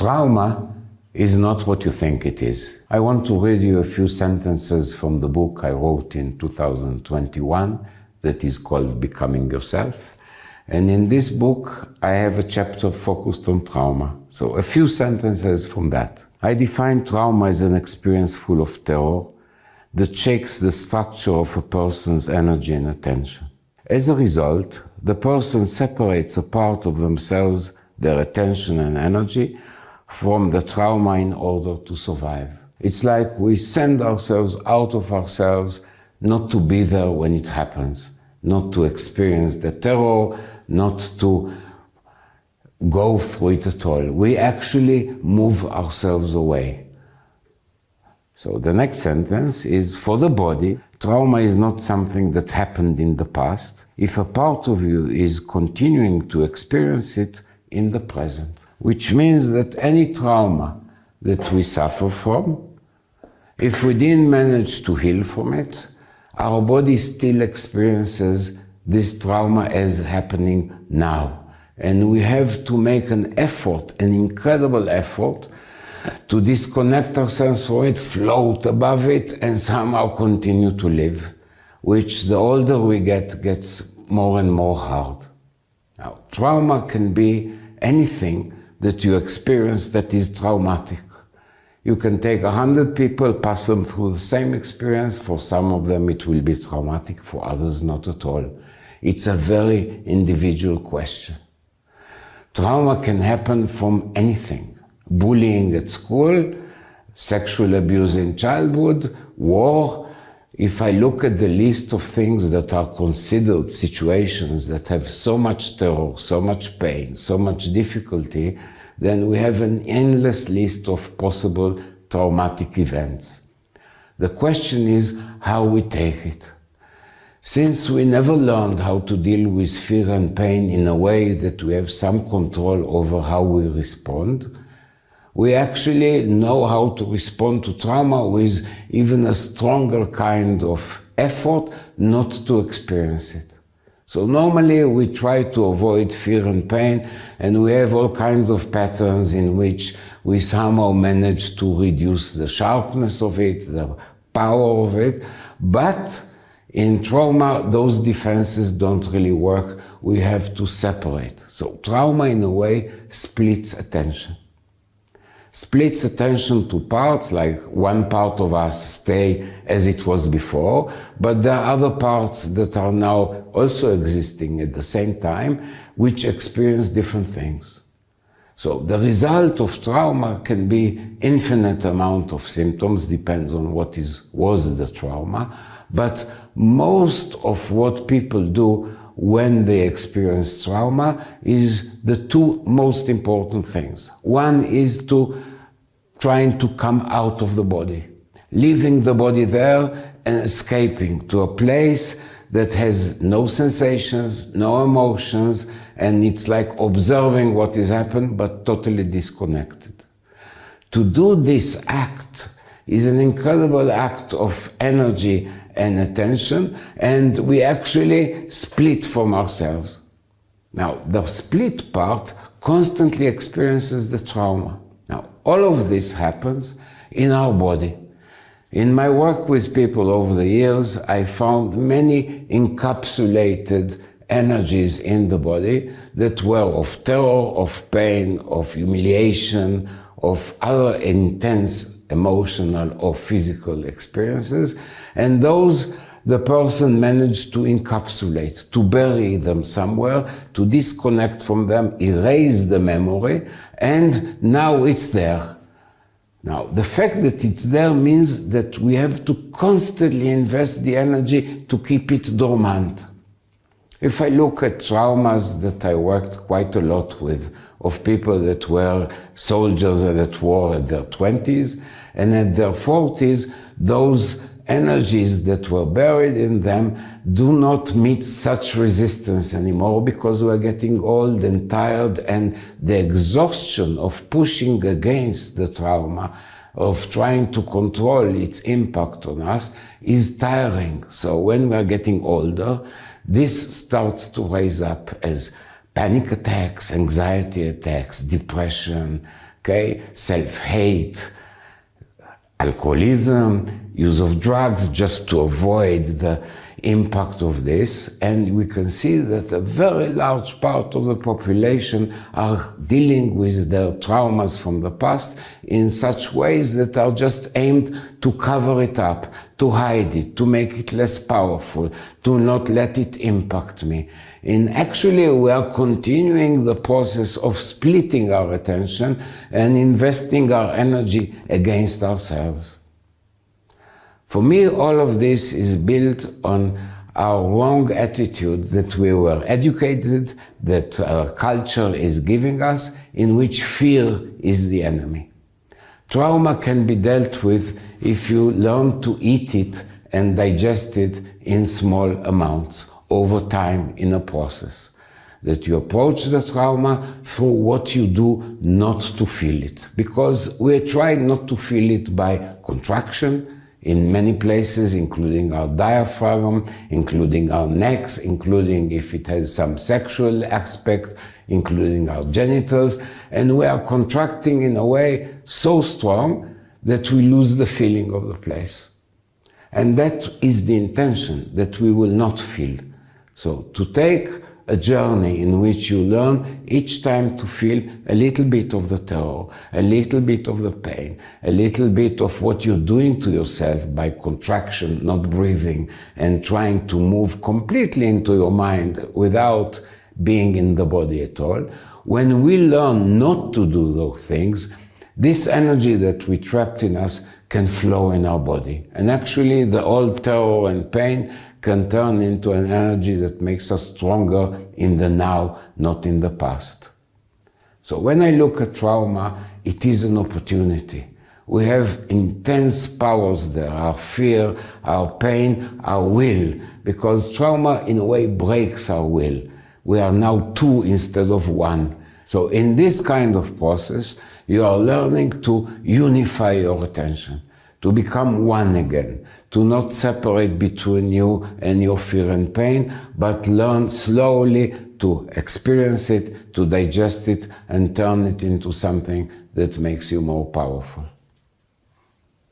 Trauma is not what you think it is. I want to read you a few sentences from the book I wrote in 2021 that is called Becoming Yourself. And in this book, I have a chapter focused on trauma. So a few sentences from that. I define trauma as an experience full of terror that shakes the structure of a person's energy and attention. As a result, the person separates a part of themselves, their attention and energy, from the trauma in order to survive. It's like we send ourselves out of ourselves not to be there when it happens, not to experience the terror, not to go through it at all. We actually move ourselves away. So the next sentence is, for the body, trauma is not something that happened in the past if a part of you is continuing to experience it in the present. Which means that any trauma that we suffer from, if we didn't manage to heal from it, our body still experiences this trauma as happening now. And we have to make an effort, an incredible effort, to disconnect ourselves from it, float above it, and somehow continue to live, which the older we get, gets more and more hard. Now, trauma can be anything that you experience that is traumatic. You can take 100 people, pass them through the same experience. For some of them it will be traumatic, for others not at all. It's a very individual question. Trauma can happen from anything. Bullying at school, sexual abuse in childhood, war. If I look at the list of things that are considered situations that have so much terror, so much pain, so much difficulty, then we have an endless list of possible traumatic events. The question is how we take it. Since we never learned how to deal with fear and pain in a way that we have some control over how we respond, we actually know how to respond to trauma with even a stronger kind of effort not to experience it. So normally we try to avoid fear and pain, and we have all kinds of patterns in which we somehow manage to reduce the sharpness of it, the power of it. But in trauma, those defenses don't really work. We have to separate. So trauma, in a way, splits attention. Splits attention to parts, like one part of us stay as it was before, but there are other parts that are now also existing at the same time, which experience different things. So the result of trauma can be infinite amount of symptoms, depends on what was the trauma, but most of what people do when they experience trauma is the two most important things. One is trying to come out of the body, leaving the body there and escaping to a place that has no sensations, no emotions, and it's like observing what is happening but totally disconnected. To do this act is an incredible act of energy and attention, and we actually split from ourselves. Now, the split part constantly experiences the trauma. Now, all of this happens in our body. In my work with people over the years, I found many encapsulated energies in the body that were of terror, of pain, of humiliation, of other intense emotional or physical experiences, and those the person managed to encapsulate, to bury them somewhere, to disconnect from them, erase the memory, and now it's there. Now, the fact that it's there means that we have to constantly invest the energy to keep it dormant. If I look at traumas that I worked quite a lot with, of people that were soldiers at war at their 20s, and at their 40s, those energies that were buried in them do not meet such resistance anymore because we're getting old and tired, and the exhaustion of pushing against the trauma, of trying to control its impact on us, is tiring. So when we're getting older, this starts to raise up as panic attacks, anxiety attacks, depression, okay? Self-hate, alcoholism, use of drugs just to avoid the impact of this, and we can see that a very large part of the population are dealing with their traumas from the past in such ways that are just aimed to cover it up, to hide it, to make it less powerful, to not let it impact me. And actually we are continuing the process of splitting our attention and investing our energy against ourselves. For me, all of this is built on our wrong attitude that we were educated, that our culture is giving us, in which fear is the enemy. Trauma can be dealt with if you learn to eat it and digest it in small amounts over time in a process. That you approach the trauma through what you do not to feel it. Because we try not to feel it by contraction, in many places, including our diaphragm, including our necks, including if it has some sexual aspect, including our genitals, and we are contracting in a way so strong that we lose the feeling of the place. And that is the intention, that we will not feel. So to take a journey in which you learn each time to feel a little bit of the terror, a little bit of the pain, a little bit of what you're doing to yourself by contraction, not breathing, and trying to move completely into your mind without being in the body at all. When we learn not to do those things, this energy that we trapped in us can flow in our body. And actually the old terror and pain can turn into an energy that makes us stronger in the now, not in the past. So when I look at trauma, it is an opportunity. We have intense powers there, our fear, our pain, our will, because trauma in a way breaks our will. We are now two instead of one. So in this kind of process, you are learning to unify your attention, to become one again, to not separate between you and your fear and pain, but learn slowly to experience it, to digest it, and turn it into something that makes you more powerful.